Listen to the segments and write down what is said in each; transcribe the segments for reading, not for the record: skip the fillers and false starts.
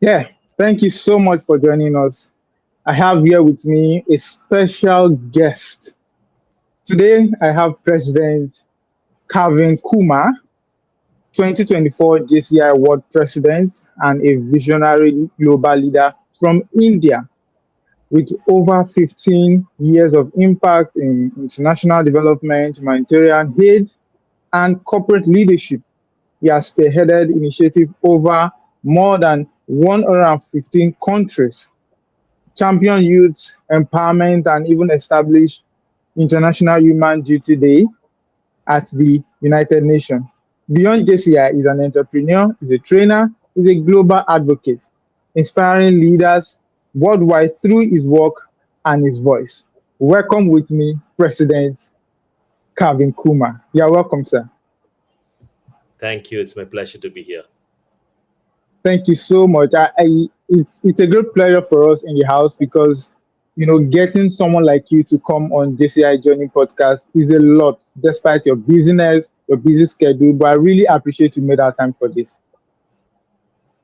Yeah, thank you so much for joining us. I have here with me a special guest. Today, I have President Kaveen Kumar, 2024 JCI World President and a visionary global leader from India with over 15 years of impact in international development, humanitarian aid, and corporate leadership. He has spearheaded initiatives over more than 115 countries, championed youth empowerment, and even established International Human Duty Day at the United Nations. Beyond JCI, is an entrepreneur, is a trainer, is a global advocate, inspiring leaders worldwide through his work and his voice. Welcome with me, President Kavin Kumar. You're welcome, sir. Thank you. It's my pleasure to be here. Thank you so much. It's a great pleasure for us in the house because getting someone like you to come on JCI Journey podcast is a lot, despite your busyness, your busy schedule. But I really appreciate you made our time for this.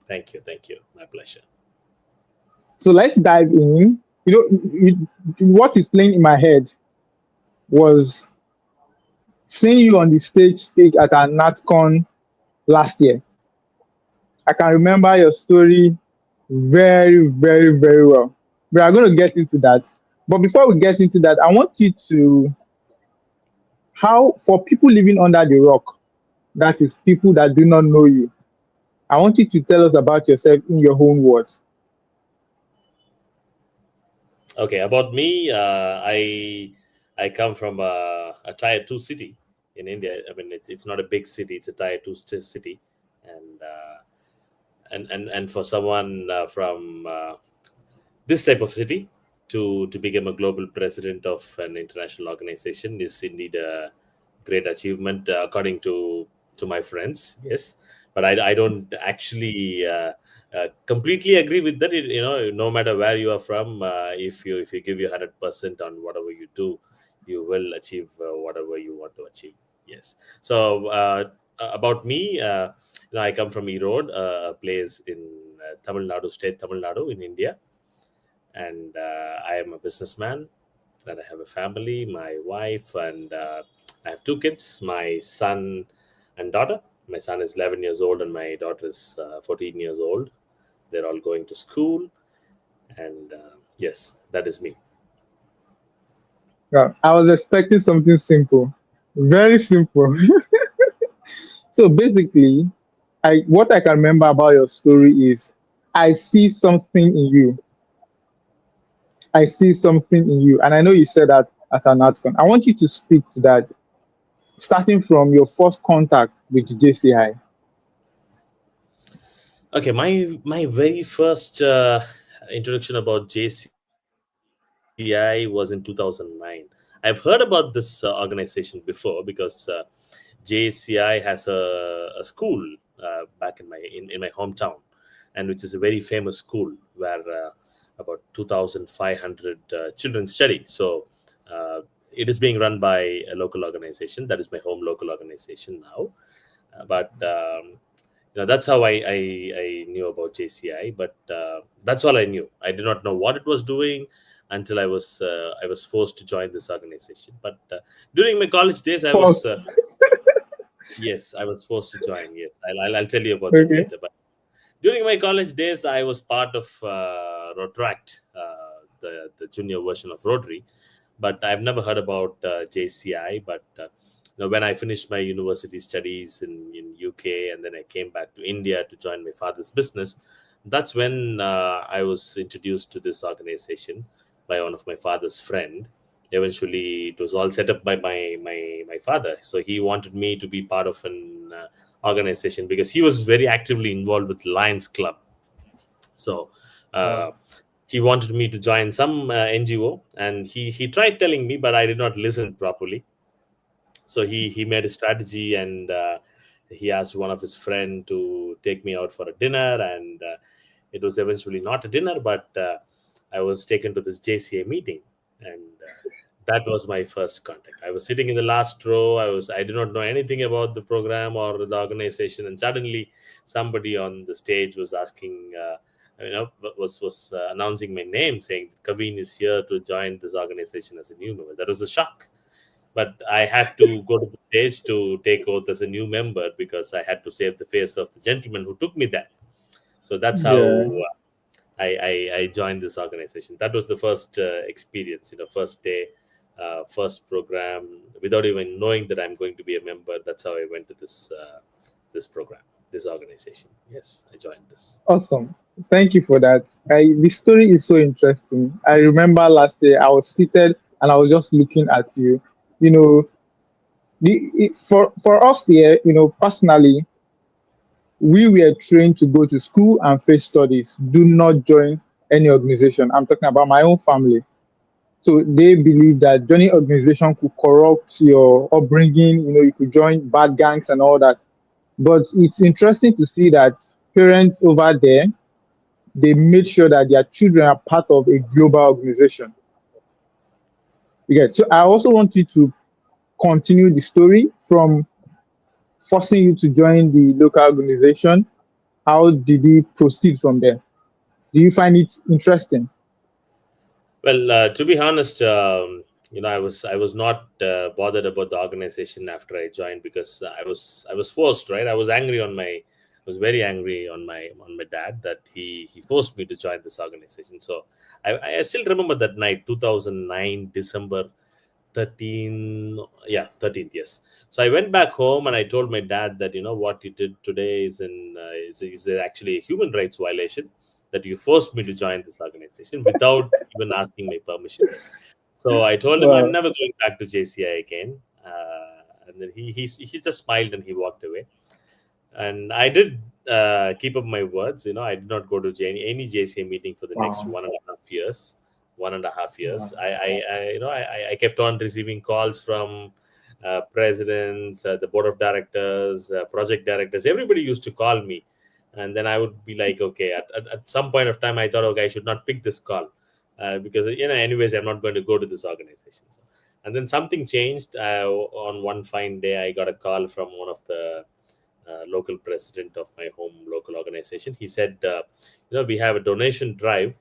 Thank you. Thank you. My pleasure. So let's dive in. What is playing in my head was seeing you on the stage speak at our NatCon last year. I can remember your story very, very, very well. We are going to get into that. But before we get into that, I want you to, how, for people living under the rock, that is people that do not know you, I want you to tell us about yourself in your own words. Okay, about me, I come from a tier two city in India. I mean, it's not a big city; it's a tier two city, and and for someone from this type of city to become a global president of an international organization is indeed a great achievement, according to my friends. Yes, but I don't actually completely agree with that. No matter where you are from, if you give your 100% on whatever you do, you will achieve whatever you want to achieve. Yes. So about me, I come from Erode, a place in Tamil Nadu state, Tamil Nadu in India, and I am a businessman. And I have a family, my wife, and I have two kids, my son and daughter. My son is 11 years old, and my daughter is 14 years old. They're all going to school, and yes, that is me. Yeah, I was expecting something simple, very simple. So basically, what I can remember about your story is I see something in you. I see something in you. And I know you said that at an outcome. I want you to speak to that, starting from your first contact with JCI. Okay, my very first introduction about JCI was in 2009. I've heard about this organization before because JCI has a school back in my hometown, and which is a very famous school where about 2,500 children study. So it is being run by a local organization. That is my home local organization now. But that's how I knew about JCI. But that's all I knew. I did not know what it was doing until I was forced to join this organization. But during my college days, I was First, yes, I was forced to join. Yes, I'll tell you about that okay. later. But during my college days, I was part of Rotaract, the junior version of Rotary, but I've never heard about JCI. But when I finished my university studies in UK, and then I came back to India to join my father's business, that's when I was introduced to this organization by one of my father's friend. Eventually, it was all set up by my father. So he wanted me to be part of an organization because he was very actively involved with Lions Club. So uh, Wow. he wanted me to join some NGO, and he tried telling me, but I did not listen properly. So he made a strategy, and he asked one of his friend to take me out for a dinner, and it was eventually not a dinner, but I was taken to this JCA meeting, and that was my first contact. I was sitting in the last row. I did not know anything about the program or the organization, and suddenly somebody on the stage was asking announcing my name, saying Kaveen is here to join this organization as a new member. That was a shock. But I had to go to the stage to take oath as a new member because I had to save the face of the gentleman who took me there. So that's how Yeah. I joined this organization. That was the first experience, first day, first program, without even knowing that I'm going to be a member. That's how I went to this program, this organization. Yes, I joined this. Awesome. Thank you for that. The story is so interesting. I remember last year I was seated and I was just looking at you. You know, for us here, personally, we were trained to go to school and face studies. Do not join any organization. I'm talking about my own family. So they believe that joining organization could corrupt your upbringing. You could join bad gangs and all that. But it's interesting to see that parents over there, they made sure that their children are part of a global organization. You get. So I also want you to continue the story from forcing you to join the local organization. How did it proceed from there? Do you find it interesting? Well, to be honest, I was not bothered about the organization after I joined because I was forced, right? I was very angry on my dad that he forced me to join this organization. So I still remember that night, 2009 December 13th, yes. So I went back home and I told my dad that what you did today is actually a human rights violation, that you forced me to join this organization without even asking my permission. So I told him I'm Well, never going back to JCI again. And then he just smiled and he walked away. And I did keep up my words. I did not go to any JCA meeting for the next wow, 1.5 years. 1.5 years. wow, I kept on receiving calls from presidents, the board of directors, project directors. Everybody used to call me, and then I would be like, okay. At some point of time, I thought, okay, I should not pick this call because anyways, I'm not going to go to this organization. So, and then something changed. On one fine day, I got a call from one of the local president of my home local organization. He said, we have a donation drive.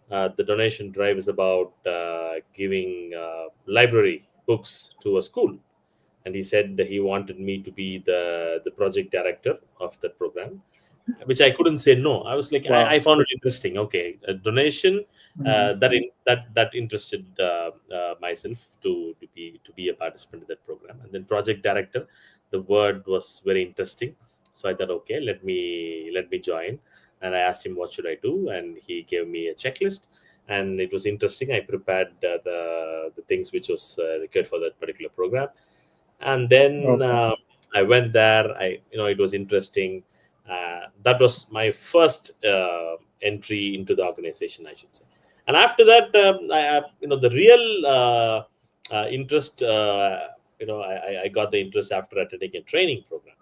The donation drive is about giving library books to a school, and he said that he wanted me to be the project director of that program, which I couldn't say no. I was like, I wow. found it interesting. Okay, a donation Mm, that interested myself to be a participant in that program, and then project director. The word was very interesting, so I thought, okay, let me join. And I asked him what should I do, and he gave me a checklist, and it was interesting. I prepared the things which was required for that particular program, and then awesome. I went there. It was interesting. That was my first entry into the organization, I should say. And after that, the real interest, I got the interest after attending a training program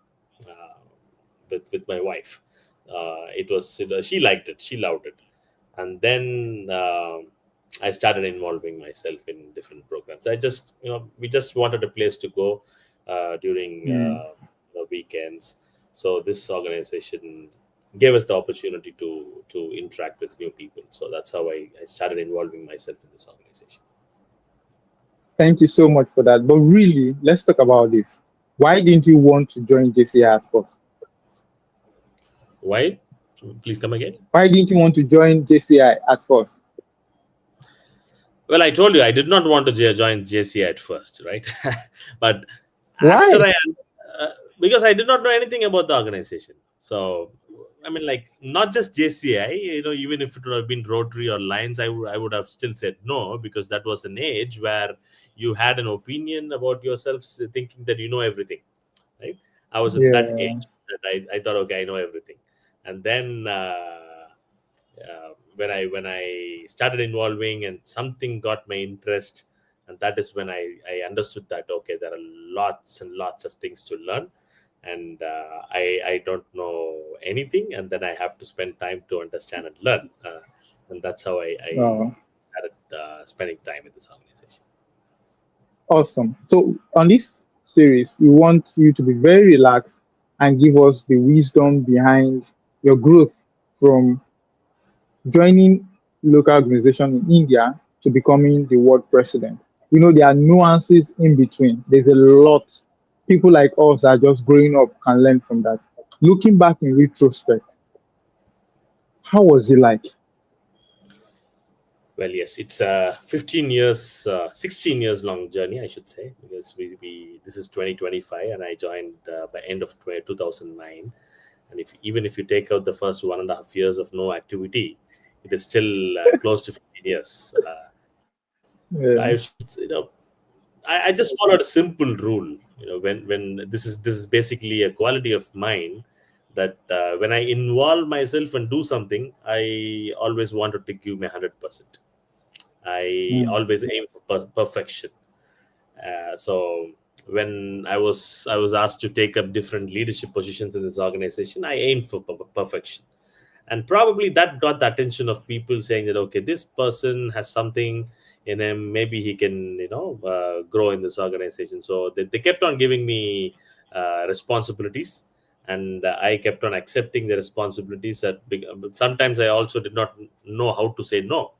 uh, with my wife. It was she liked it, she loved it, and then I started involving myself in different programs. We just wanted a place to go during Mm. the weekends. So this organization gave us the opportunity to interact with new people. So that's how I started involving myself in this organization. Thank you so much for that. But really, let's talk about this. Why didn't you want to join JCI at first? Why? Please come again. Why didn't you want to join JCI at first? Well, I told you I did not want to join JCI at first, right? But after Why? uh, because I did not know anything about the organization. So, I mean, like, not just JCI, even if it would have been Rotary or Lions, I would have still said no, because that was an age where you had an opinion about yourself, thinking that you know everything, right? I was at that Yeah. age that I thought, okay, I know everything. And then when I started involving and something got my interest, and that is when I understood that, okay, there are lots and lots of things to learn, and I don't know anything, and then I have to spend time to understand and learn, and that's how I Oh, started spending time in this organization. awesome. So on this series, we want you to be very relaxed and give us the wisdom behind your growth from joining local organization in India to becoming the world president. There are nuances in between. There's a lot. People like us that are just growing up can learn from that. Looking back in retrospect, how was it like? Well, yes, it's a 15 years, 16 years long journey, I should say, because we this is 2025, and I joined by end of 2009. And if even if you take out the first 1.5 years of no activity, it is still close to 15 years. So Yeah, I should, I just followed a simple rule. When this is basically a quality of mine that when I involve myself and do something, I always wanted to give my 100%. I mm, always aim for perfection. So when I was asked to take up different leadership positions in this organization, I aimed for perfection, and probably that got the attention of people saying that, okay, this person has something in him, maybe he can grow in this organization. So they kept on giving me responsibilities, and I kept on accepting the responsibilities. Sometimes I also did not know how to say no.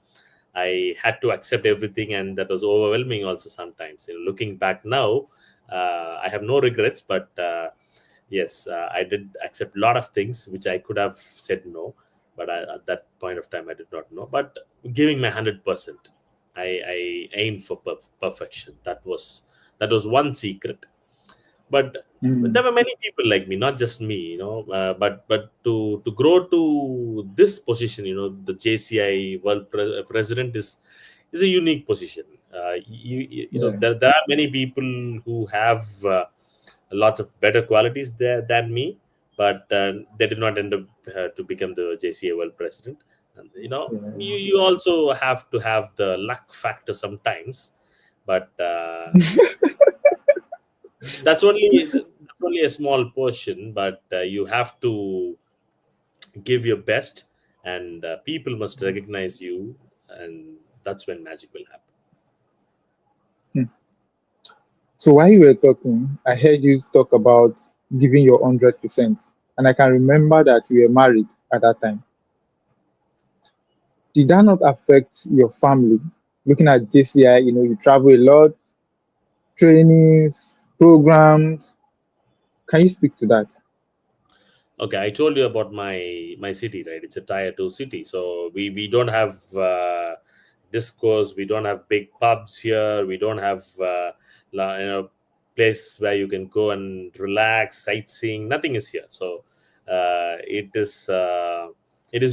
I had to accept everything, and that was overwhelming also sometimes. Looking back now, I have no regrets, but yes, I did accept a lot of things which I could have said no, but at that point of time I did not know. But giving my 100%, I aimed for perfection. That was one secret. But mm, there were many people like me, not just me, but to grow to this position, the JCI World President is a unique position. yeah, There are many people who have lots of better qualities there than me, but they did not end up to become the JCA World President. And, you also have to have the luck factor sometimes, but that's only a small portion. But you have to give your best, and people must recognize you, and that's when magic will happen. yeah. So while you were talking, I heard you talk about giving your 100%. And I can remember that you were married at that time. Did that not affect your family? Looking at JCI, you travel a lot, trainings, programs. Can you speak to that? Okay, I told you about my city, right? It's a tier two city, so we don't have discos, we don't have big pubs here, we don't have place where you can go and relax, sightseeing. Nothing is here. So it is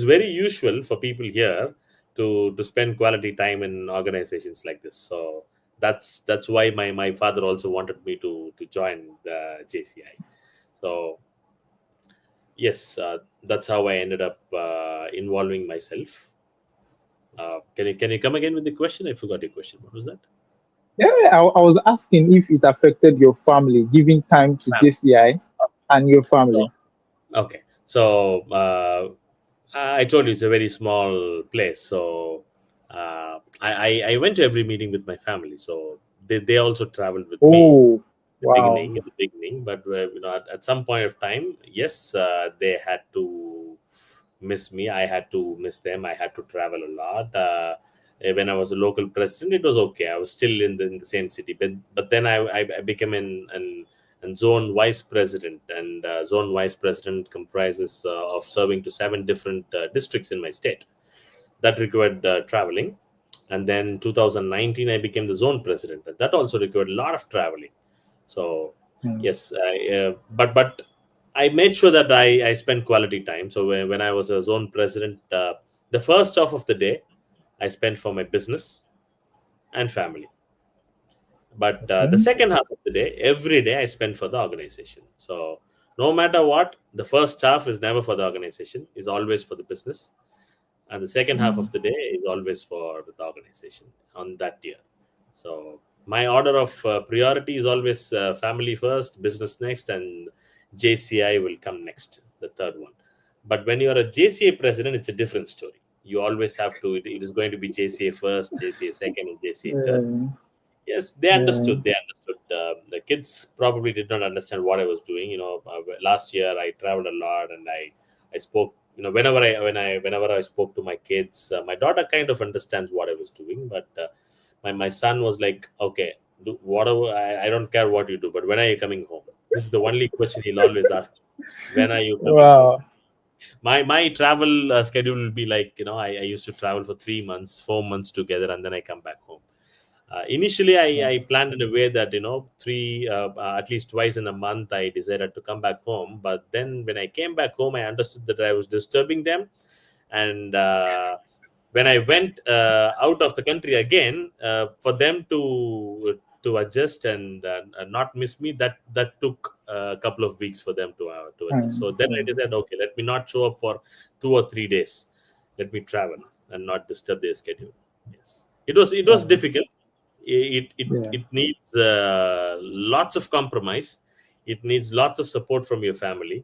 very usual for people here to spend quality time in organizations like this. So that's why my father also wanted me to join the JCI. So yes, that's how I ended up involving myself. Can you come again with the question? I forgot your question. What was that? Yeah, I was asking if it affected your family, giving time to Family. JCI and your family. Okay. So I told you it's a very small place. So I went to every meeting with my family. So they also traveled with me Oh, wow. in the beginning, but at some point of time, yes, they had to miss me. I had to miss them. I had to travel a lot. When I was a local president, it was okay. I was still in the same city, but then I became an zone vice president, and zone vice president comprises of serving to 7 different districts in my state. That required traveling. And then 2019 I became the zone president. That also required a lot of traveling. So Mm, yes, but I made sure that I spent quality time. So when I was a zone president, the first half of the day I spent for my business and family. But the okay. second half of the day, every day I spend for the organization. So no matter what, the first half is never for the organization, is always for the business, and the second half Mm, of the day is always for the organization on that year. So my order of priority is always family first, business next, and JCI will come next, the third one. But when you're a JCA president, it's a different story. You always have to, it is going to be JCA first, JCA second, and JCA third. yeah, Yes, they yeah. understood. They understood. The kids probably did not understand what I was doing. Last year I traveled a lot, and I spoke whenever I spoke to my kids, my daughter kind of understands what I was doing, but my son was like, okay, do whatever, I don't care what you do, but when are you coming home? This is the only question he'll always ask. When are you coming home? Wow. My travel schedule will be like, I used to travel for 3 months, 4 months together, and then I come back home. Initially, I planned in a way that, three at least twice in a month I decided to come back home. But then when I came back home, I understood that I was disturbing them, and when I went out of the country again, for them to adjust and not miss me, that took a couple of weeks for them to adjust. Mm, So then I mm, decided, okay, let me not show up for 2 or 3 days. Let me travel and not disturb their schedule. Yes, it was mm, difficult. yeah. It needs lots of compromise. It needs lots of support from your family.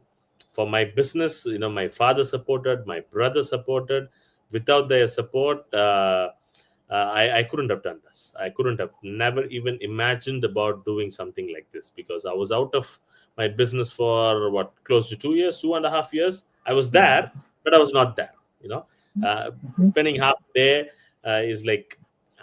For my business, my father supported, my brother supported. Without their support, I couldn't have done this. I couldn't have never even imagined about doing something like this, because I was out of my business for what, close to 2 years, 2.5 years. I was there, but I was not there. You know, uh, Mhm. Spending half the day is like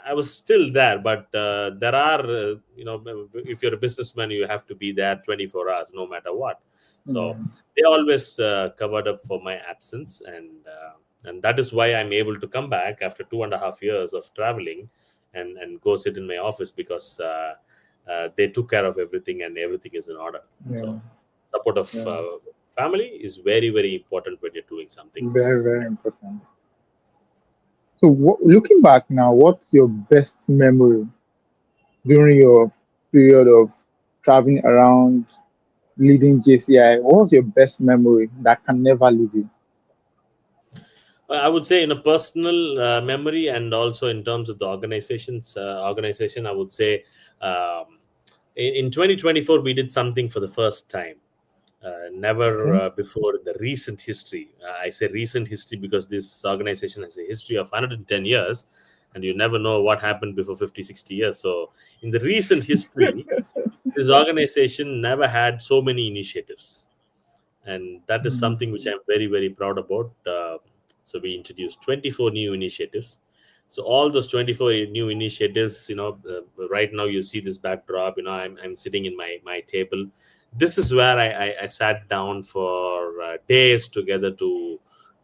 I was still there, but there are, if you're a businessman, you have to be there 24 hours, no matter what. So Mm, they always covered up for my absence, and that is why I'm able to come back after 2.5 years of traveling, and go sit in my office, because they took care of everything and everything is in order. yeah, So support of yeah. family is very, very important when you're doing something. Very, very important. So, looking back now, what's your best memory during your period of traveling around leading JCI? What was your best memory that can never leave you? I would say in a personal memory, and also in terms of the organization, I would say, um, in 2024 we did something for the first time. Never Okay. before in the recent history. I say recent history because this organization has a history of 110 years, and you never know what happened before 50, 60 years. So, in the recent history, this organization never had so many initiatives, and that is Mm, something which I'm very, very proud about. So we introduced 24 new initiatives. So all those 24 new initiatives, right now you see this backdrop. I'm sitting in my table. This is where I sat down for days together to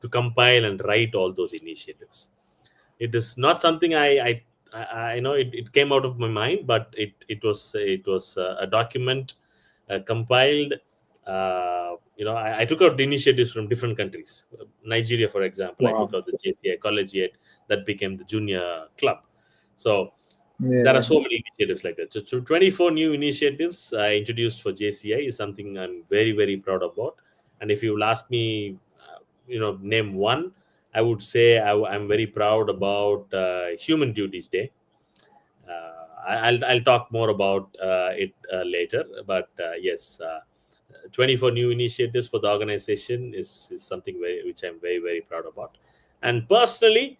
compile and write all those initiatives. It is not something I know it came out of my mind, but it was a document compiled. I took out the initiatives from different countries. Nigeria, for example, I wow. took out the JCI Collegiate, that became the junior club. So there are Yeah. so many initiatives like that. So 24 new initiatives I introduced for JCI is something I'm very, very proud about. And if you will ask me, name one, I would say I'm very proud about Human Duties Day. I'll talk more about it later, but yes, 24 new initiatives for the organization is something which I'm very, very proud about. And personally,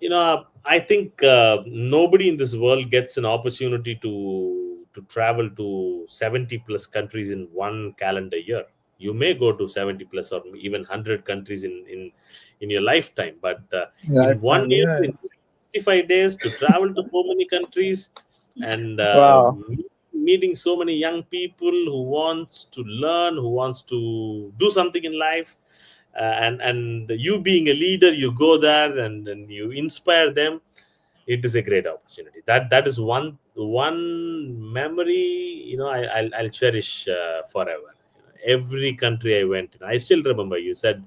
I think nobody in this world gets an opportunity to travel to 70 plus countries in one calendar year. You may go to 70 plus or even 100 countries in your lifetime, but in one Lifetime. year, Yeah. in 65 days, to travel to so many countries, and Wow. meeting so many young people who wants to learn, who wants to do something in life, and you being a leader, you go there and you inspire them. It is a great opportunity. That is one memory, I'll cherish forever. Every country I went in, I still remember. You said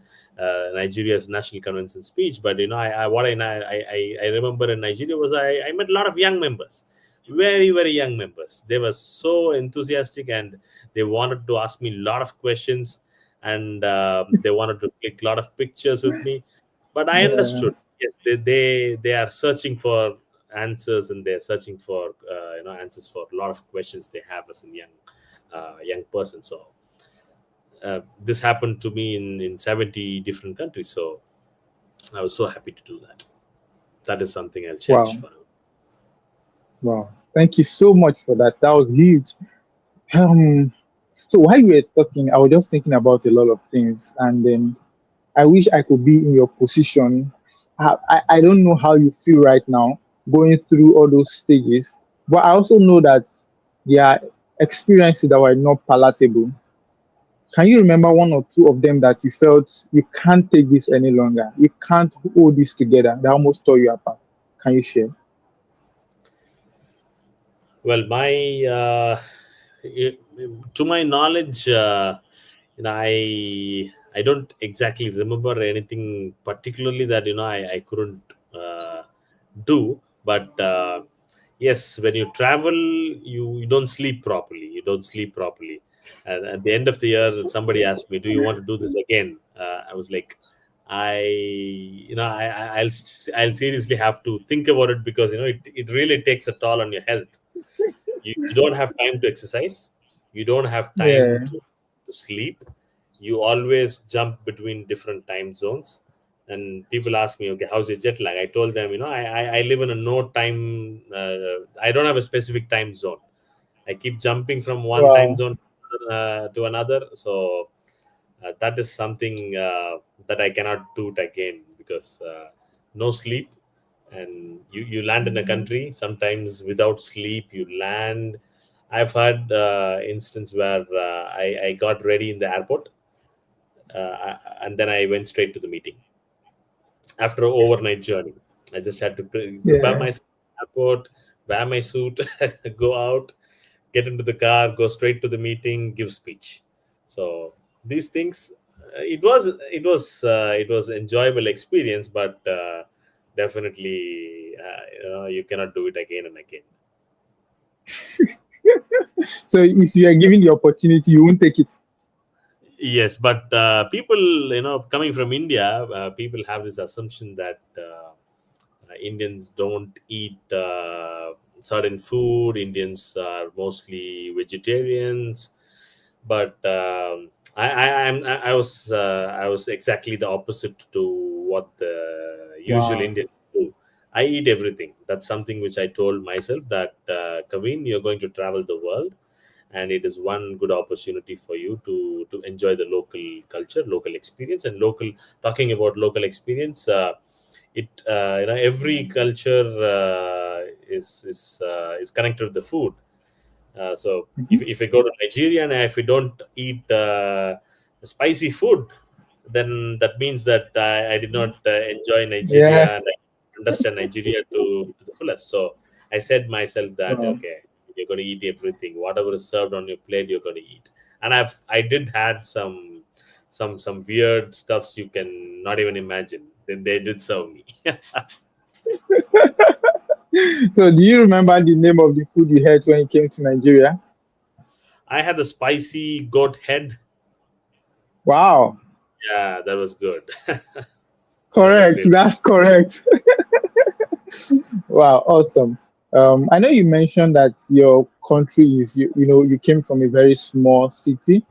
Nigeria's national convention speech, but I remember in Nigeria was I met a lot of young members, very, very young members. They were so enthusiastic, and they wanted to ask me a lot of questions, and they wanted to click a lot of pictures with me. But I Yeah. understood. Yes, they are searching for answers, and they're searching for answers for a lot of questions they have as a young person. So this happened to me in 70 different countries. So I was so happy to do that. That is something I'll cherish Wow. forever. Wow. Thank you so much for that. That was huge. Um, so while you were talking, I was just thinking about a lot of things, and then I wish I could be in your position. I don't know how you feel right now going through all those stages, but I also know that there are experiences that were not palatable. Can you remember one or two of them that you felt you can't take this any longer? You can't hold this together. That almost tore you apart. Can you share? Well, i- to my knowledge, I don't exactly remember anything particularly that I couldn't do. But yes, when you travel, you don't sleep properly. You don't sleep properly. And at the end of the year, somebody asked me, "Do you want to do this again?" I was like, I'll seriously have to think about it, because it really takes a toll on your health. You don't have time to exercise, you don't have time Yeah, to sleep, you always jump between different time zones. And people ask me, okay, how's your jet lag? I told them, I live in a no time, I don't have a specific time zone. I keep jumping from one time wow. zone to another. So that is something that I cannot do it again, because no sleep, and you land in a country sometimes without sleep. You land. I've had instance where I got ready in the airport, and then I went straight to the meeting after an overnight journey. I just had to prepare Yeah, myself at the airport, wear my suit, go out, get into the car, go straight to the meeting, give speech. So these things, it was enjoyable experience, but definitely you cannot do it again and again. so if you are given the opportunity, you won't take it. Yes, but people, coming from India, people have this assumption that Indians don't eat certain food. Indians are mostly vegetarians, but I was exactly the opposite to what the usual Wow. Indians do. I eat everything. That's something which I told myself, that Kaveen, you're going to travel the world, and it is one good opportunity for you to enjoy the local culture, local experience, and local. Talking about local experience, every culture is connected to the food. So Mhm. if I go to Nigeria and if we don't eat spicy food, then that means that I did not enjoy Yeah. Nigeria and I understand Nigeria to the fullest. So I said myself that, Wow. okay, you're going to eat everything, whatever is served on your plate, you're going to eat. And I did had some weird stuffs you can not even imagine. They did serve me. So do you remember the name of the food you had when you came to Nigeria? I had the spicy goat head. Wow. Yeah, that was good. That was Correct. really. That's correct. Wow, awesome. I know you mentioned that your country is you came from a very small city,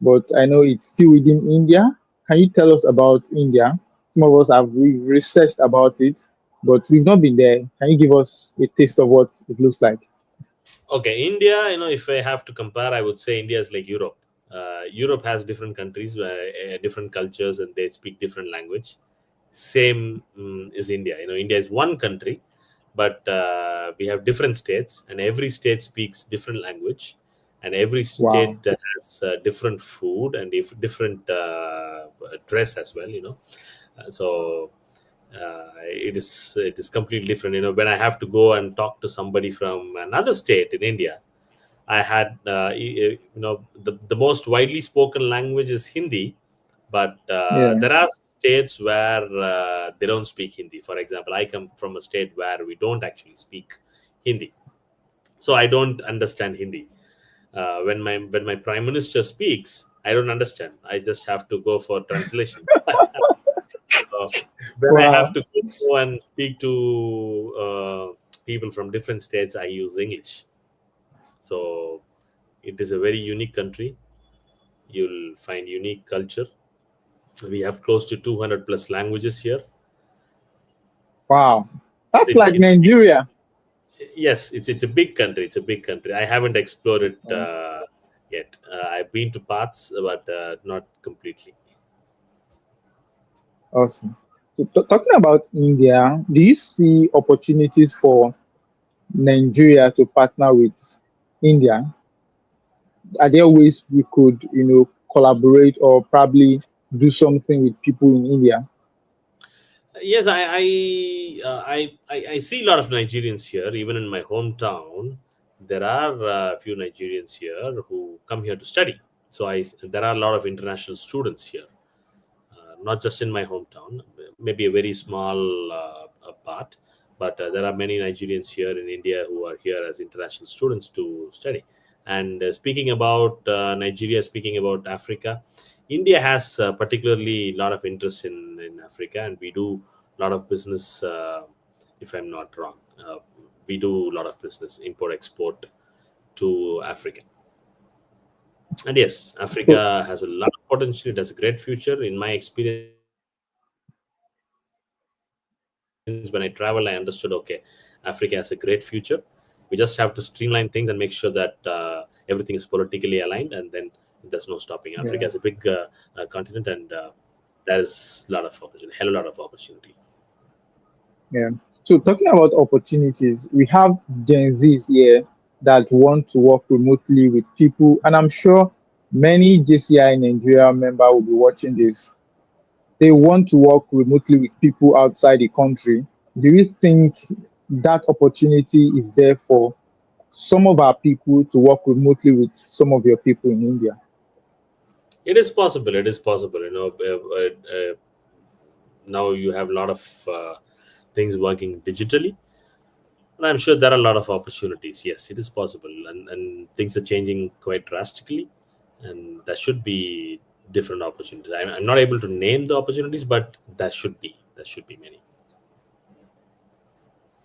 but I know it's still within India. Can you tell us about India? Some of us we've researched about it, but we've not been there. Can you give us a taste of what it looks like? Okay, India, if I have to compare, I would say India is like Europe. Europe has different countries, different cultures, and they speak different language. Same is India. India is one country, but we have different states, and every state speaks different language, and every Wow. state has different food and different dress as well. So it is completely different. When I have to go and talk to somebody from another state in India, I had the most widely spoken language is Hindi, but Yeah. there are states where they don't speak Hindi. For example, I come from a state where we don't actually speak Hindi, so I don't understand Hindi. When my prime minister speaks, I don't understand. I just have to go for translation. So when I have Wow. to go and speak to people from different states, I use English. So it is a very unique country. You'll find unique culture. We have close to 200 plus languages here. Wow. That's It, like it's Nigeria. Yes, it's a big country. It's a big country. I haven't explored it Wow. yet. I've been to parts, but not completely. Awesome. So talking about India, do you see opportunities for Nigeria to partner with India? Are there ways we could, collaborate or probably do something with people in India? Yes, I see a lot of Nigerians here. Even in my hometown, there are a few Nigerians here who come here to study. So there are a lot of international students here, not just in my hometown, maybe a very small part, but there are many Nigerians here in India who are here as international students to study. And speaking about Nigeria, speaking about Africa, India has particularly a lot of interest in Africa, and we do a lot of business. If I'm not wrong, we do a lot of business, import export to Africa. And yes, So Africa has a lot of potential. It has a great future. In my experience, when I travel, I understood okay, Africa has a great future. We just have to streamline things and make sure that everything is politically aligned, and then there's no stopping. Africa is a big continent, and yeah, there is a lot of opportunity, hell a lot of opportunity. yeah. So talking about opportunities, we have Gen Zs here that want to work remotely with people, and I'm sure many JCI Nigeria member will be watching this. They want to work remotely with people outside the country. Do you think that opportunity is there for some of our people to work remotely with some of your people in India? It is possible. It is possible. Now you have a lot of things working digitally, and I'm sure there are a lot of opportunities. Yes, it is possible, and things are changing quite drastically, and there should be different opportunities. I'm not able to name the opportunities, but there should be many.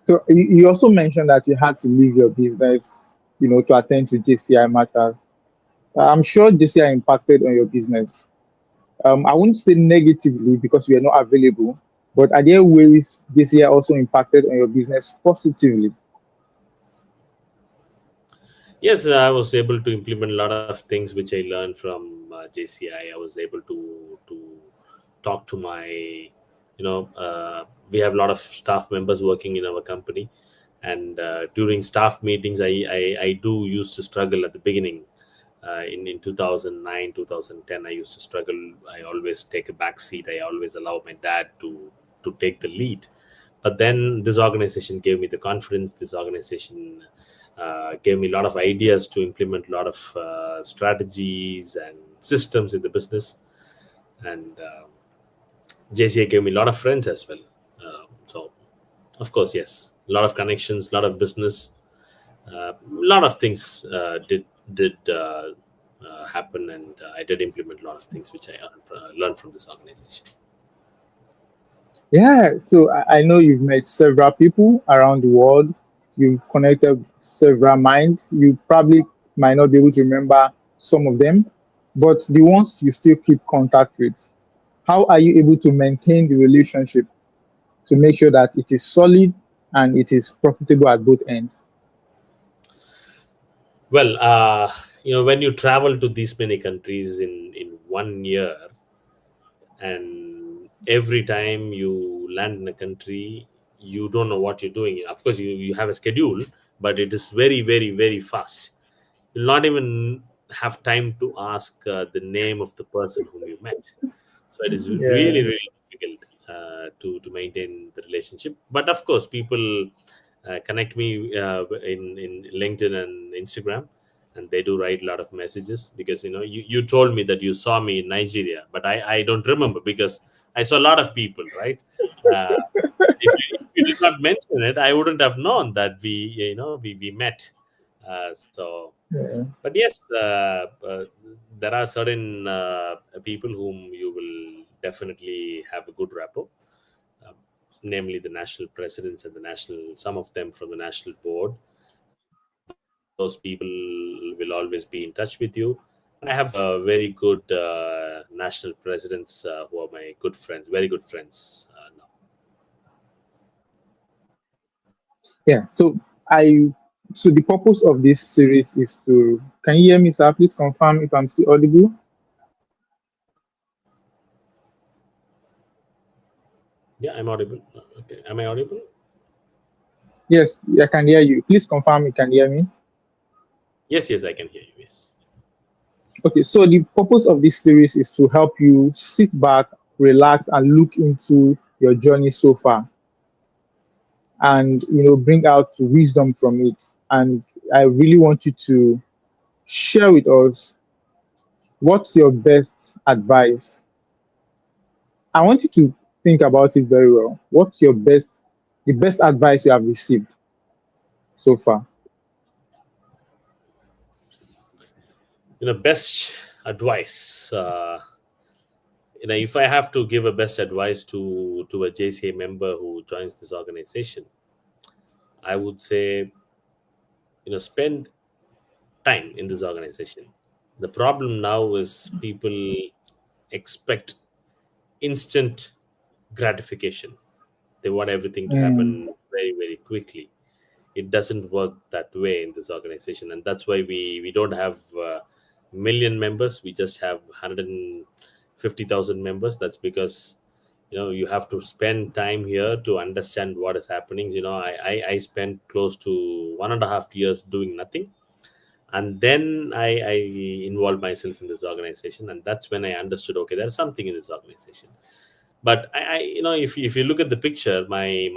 So you also mentioned that you had to leave your business, to attend to JCI matters. I'm sure JCI impacted on your business. I wouldn't say negatively because we are not available, but are there ways JCI also impacted on your business positively? Yes, I was able to implement a lot of things which I learned from JCI. I was able to talk to my, we have a lot of staff members working in our company, and during staff meetings, I do used to struggle at the beginning. In 2009, 2010, I used to struggle. I always take a back seat. I always allow my dad to take the lead, but then this organization gave me the confidence. This organization gave me a lot of ideas to implement a lot of strategies and systems in the business, and JCA gave me a lot of friends as well. So, of course, yes, a lot of connections, a lot of business, a lot of things did happen, and I did implement a lot of things which I learned from this organization. Yeah, so I know you've met several people around the world. You've connected several minds. You probably might not be able to remember some of them, but the ones you still keep contact with, how are you able to maintain the relationship to make sure that it is solid and it is profitable at both ends? Well, when you travel to these many countries in 1 year, and every time you land in a country, you don't know what you're doing. Of course, you have a schedule, but it is very, very, very fast. You'll not even have time to ask the name of the person whom you met. So it is really, Yeah, really difficult to maintain the relationship. But of course, people connect me in LinkedIn and Instagram, and they do write a lot of messages because you told me that you saw me in Nigeria, but I don't remember because I saw a lot of people, right? Uh, if you did not mention it, I wouldn't have known that we met. So, yeah, but yes, there are certain people whom you will definitely have a good rapport, uh, namely the national presidents and the national, some of them from the national board. Those people will always be in touch with you. And I have very good national presidents who are my good friends, very good friends now. yeah. So the purpose of this series is to, can you hear me, sir? Please confirm if I'm still audible. Yeah, I'm audible. Okay, am I audible? Yes, I can hear you. Please confirm you can hear me. Yes, yes, I can hear you. Yes. Okay, so the purpose of this series is to help you sit back, relax, and look into your journey so far, and bring out wisdom from it. And I really want you to share with us what's your best advice. I want you to think about it very well. What's the best advice you have received so far? Best advice. If I have to give a best advice to a JCA member who joins this organization, I would say, spend time in this organization. The problem now is people expect instant gratification. They want everything to Mm, happen very, very quickly. It doesn't work that way in this organization, and that's why we don't have million members. We just have 150,000 members. That's because you have to spend time here to understand what is happening. I spent close to 1.5 years doing nothing, and then I involved myself in this organization, and that's when I understood, okay, there's something in this organization. But if you look at the picture, my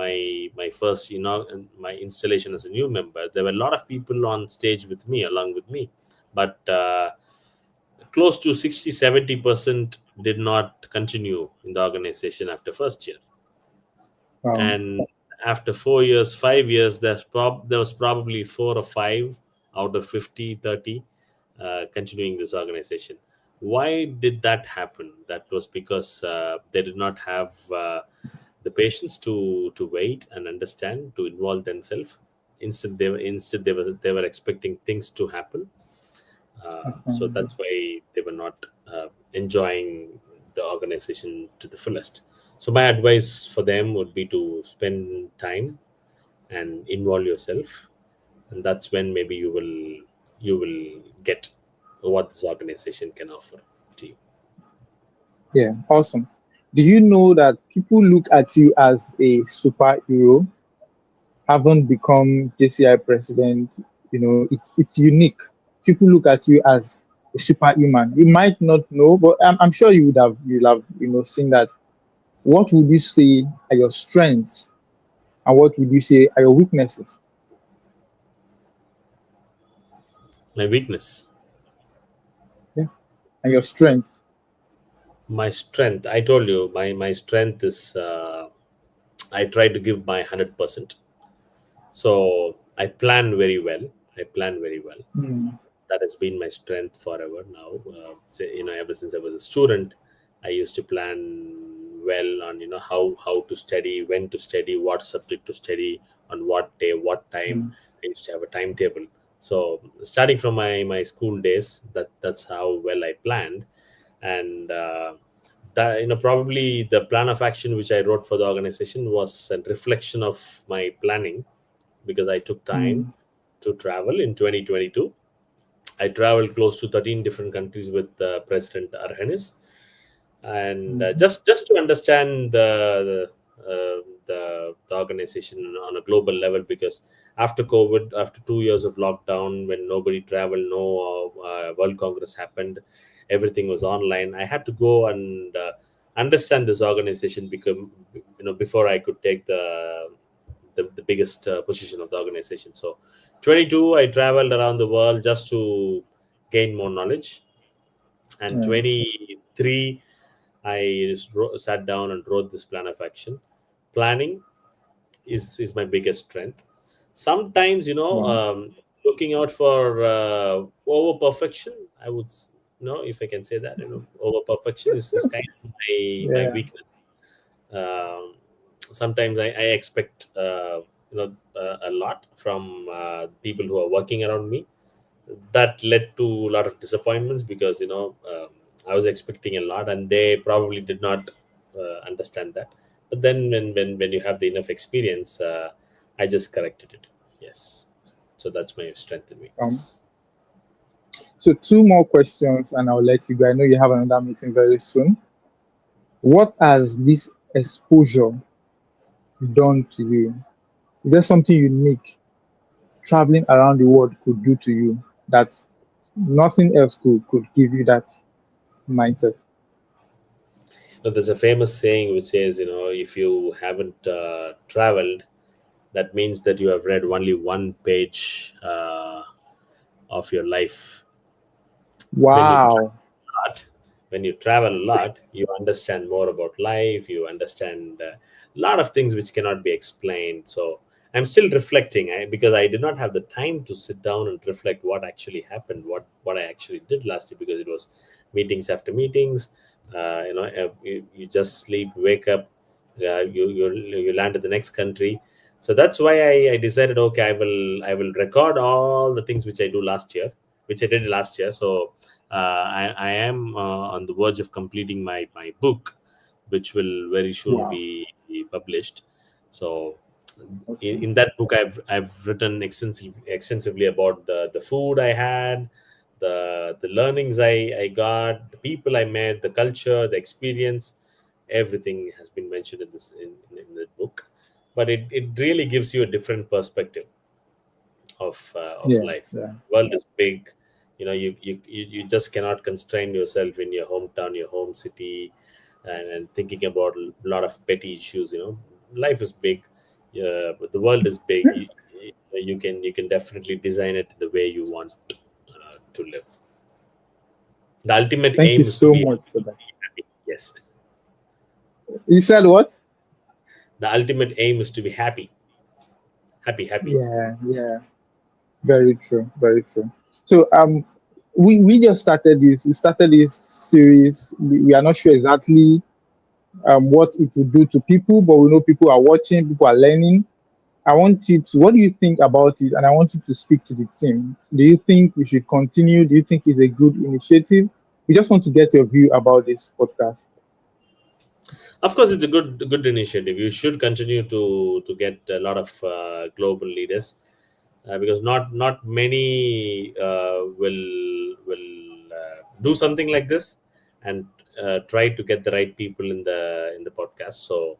first, my installation as a new member, there were a lot of people on stage with me, along with me, but close to 60-70% did not continue in the organization after first year. wow. And after 4 years, 5 years, there was probably 4 or 5 out of 50, 30 continuing this organization. Why did that happen? That was because they did not have the patience to wait and understand, to involve themselves. Instead they were expecting things to happen. So Mhm. that's why they were not enjoying the organization to the fullest. So my advice for them would be to spend time and involve yourself, and that's when maybe you will get what this organization can offer to you. Yeah, awesome. Do you know that people look at you as a superhero? Haven't become JCI president, it's unique. People look at you as a superhuman. You might not know, but I'm sure you'll have seen that. What would you say are your strengths, and what would you say are your weaknesses? My weakness, Yeah, and your strengths. my strength. I told you my strength is I try to give my 100%. So I plan very well. I plan very well. Mm, That has been my strength forever now. Ever since I was a student, I used to plan well on how to study, when to study, what subject to study, on what day, what time. mm, I used to have a timetable. So starting from my school days, that's how well I planned. And that, probably the plan of action which I wrote for the organization was a reflection of my planning, because I took time mm, to travel in 2022. I traveled close to 13 different countries with President Arhanis, and mm, just to understand the organization on a global level. Because after COVID, after 2 years of lockdown, when nobody traveled, no World Congress happened, everything was online. I had to go and understand this organization, become before I could take the biggest position of the organization. So 22, I traveled around the world just to gain more knowledge. And yeah, 23, I sat down and wrote this plan of action. Planning is my biggest strength. Sometimes, wow, looking out for over perfection, I would, if I can say that, over perfection is kind of my yeah, weakness. um, Sometimes I expect a lot from people who are working around me. That led to a lot of disappointments, because I was expecting a lot and they probably did not understand that. But then when you have the enough experience, I just corrected it. Yes. So that's my strength and um, weakness. so two more questions and I'll let you go. I know you have another meeting very soon. What has this exposure done to you? Is there something unique traveling around the world could do to you that nothing else could give you that mindset? There's a famous saying which says, if you haven't traveled, that means that you have read only one page of your life. When you Wow. lot when you travel a lot, you understand more about life, you understand a lot of things which cannot be explained. So I'm still reflecting, because I did not have the time to sit down and reflect what actually happened, what I actually did last year, because it was meetings after meetings. You just sleep, wake up, you land in the next country. So that's why I decided, okay, I will record all the things which I do last year, which I did last year. So I am on the verge of completing my book, which will very soon Wow. be published. So Okay. in that book, I've written extensively about the food I had, the learnings I got, the people I met, the culture, the experience. Everything has been mentioned in the book, but it really gives you a different perspective of Yeah. life. Yeah. World is big. You just cannot constrain yourself in your hometown, your home city, and thinking about a lot of petty issues. Life is big. Yeah, but the world is big. You can definitely design it the way you want to live. The ultimate Thank you aim is to so be much for that. happy. Yes, You said what? the ultimate aim is to be happy, happy, happy. Yeah. Yeah. Very true. Very true. So we just started this. We started this series. We are not sure exactly what it will do to people, but we know people are watching, people are learning. I want you to, what do you think about it? And I want you to speak to the team. Do you think we should continue? Do you think it's a good initiative? We just want to get your view about this podcast. Of course, it's a good initiative. You should continue to get a lot of global leaders, because not many will do something like this, and try to get the right people in the podcast. So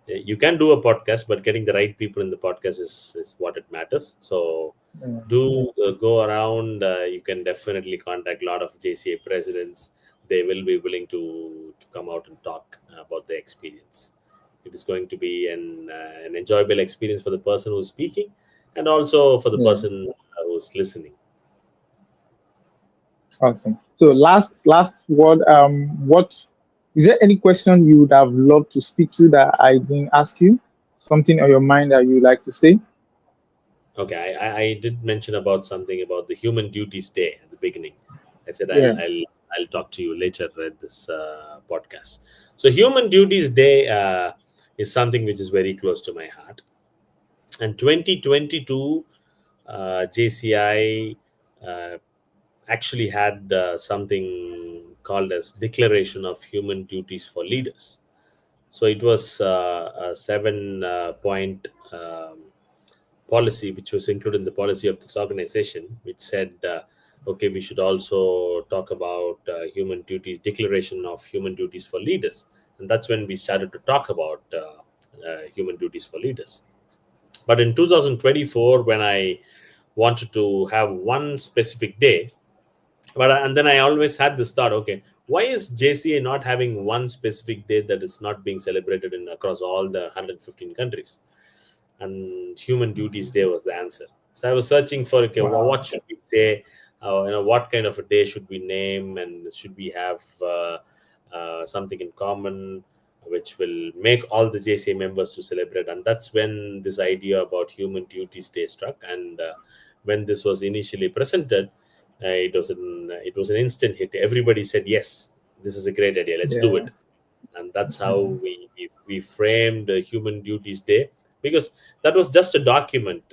you can do a podcast, but getting the right people in the podcast is what it matters. So Yeah. do go around. You can definitely contact a lot of JCA presidents. They will be willing to come out and talk about their experience. It is going to be an enjoyable experience for the person who's speaking, and also for the Yeah. person who's listening. Awesome. So last word. What is there any question you would have loved to speak to that I didn't ask you? Something on your mind that you would like to say? Okay, I did mention about something about the Human Duties Day at the beginning. I said I'll Yeah. I'll I'll talk to you later at this podcast. So Human Duties Day is something which is very close to my heart. And 2022, JCI uh, actually had something called as Declaration of Human Duties for Leaders. So it was a seven-point policy which was included in the policy of this organization, which said, okay, we should also talk about human duties, declaration of human duties for leaders. And that's when we started to talk about human duties for leaders. But in 2024, when I wanted to have one specific day, and then I always had this thought, okay, why is JCA not having one specific day that is not being celebrated in across all the 115 countries? And Human Duties Day was the answer. So I was searching for, okay, Wow. what should we say? What kind of a day should we name, and should we have something in common which will make all the JCA members to celebrate? And that's when this idea about Human Duties Day struck. And when this was initially presented, it was an instant hit. Everybody said yes, this is a great idea. Let's do Yeah. it. And that's how we framed Human Duties Day, because that was just a document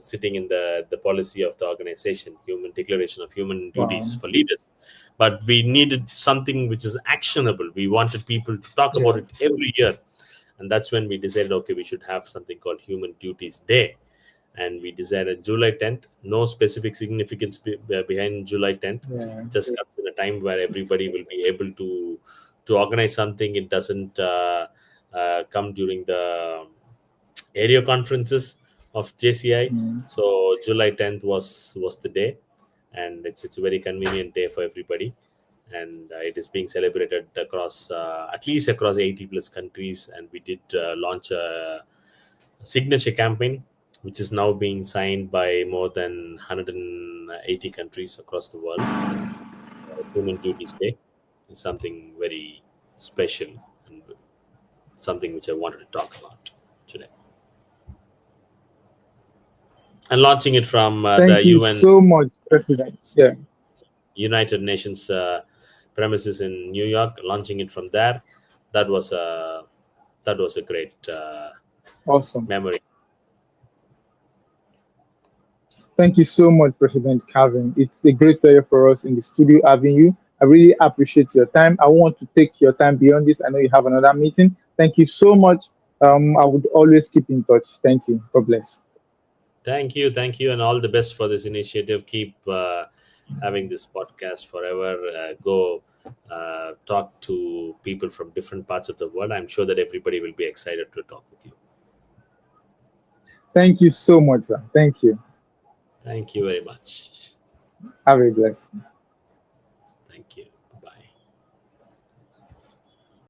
sitting in the policy of the organization, Human Declaration of Human Duties Wow. for Leaders. But we needed something which is actionable. We wanted people to talk Yeah. about it every year, and that's when we decided, okay, we should have something called Human Duties Day. And we decided July 10th. No specific significance behind July 10th. Yeah. It just comes in a time where everybody will be able to organize something. It doesn't come during the area conferences of JCI. Mm. So July 10th was the day, and it's a very convenient day for everybody, and it is being celebrated across at least across 80 plus countries. And we did launch a signature campaign, which is now being signed by more than 180 countries across the world. Human Duties Day is something very special and something which I wanted to talk about today. And launching it from the Thank you UN so much, President. Yeah, United Nations premises in New York, launching it from there, that was a great awesome. memory. Thank you so much, President Calvin. It's a great pleasure for us in the studio having you. I really appreciate your time. I want to take your time beyond this. I know you have another meeting. Thank you so much. I would always keep in touch. Thank you. God bless. Thank you, and all the best for this initiative. Keep having this podcast forever. Go talk to people from different parts of the world. I'm sure that everybody will be excited to talk with you. Thank you so much, sir. Thank you. Thank you very much. Have a blessed Thank you.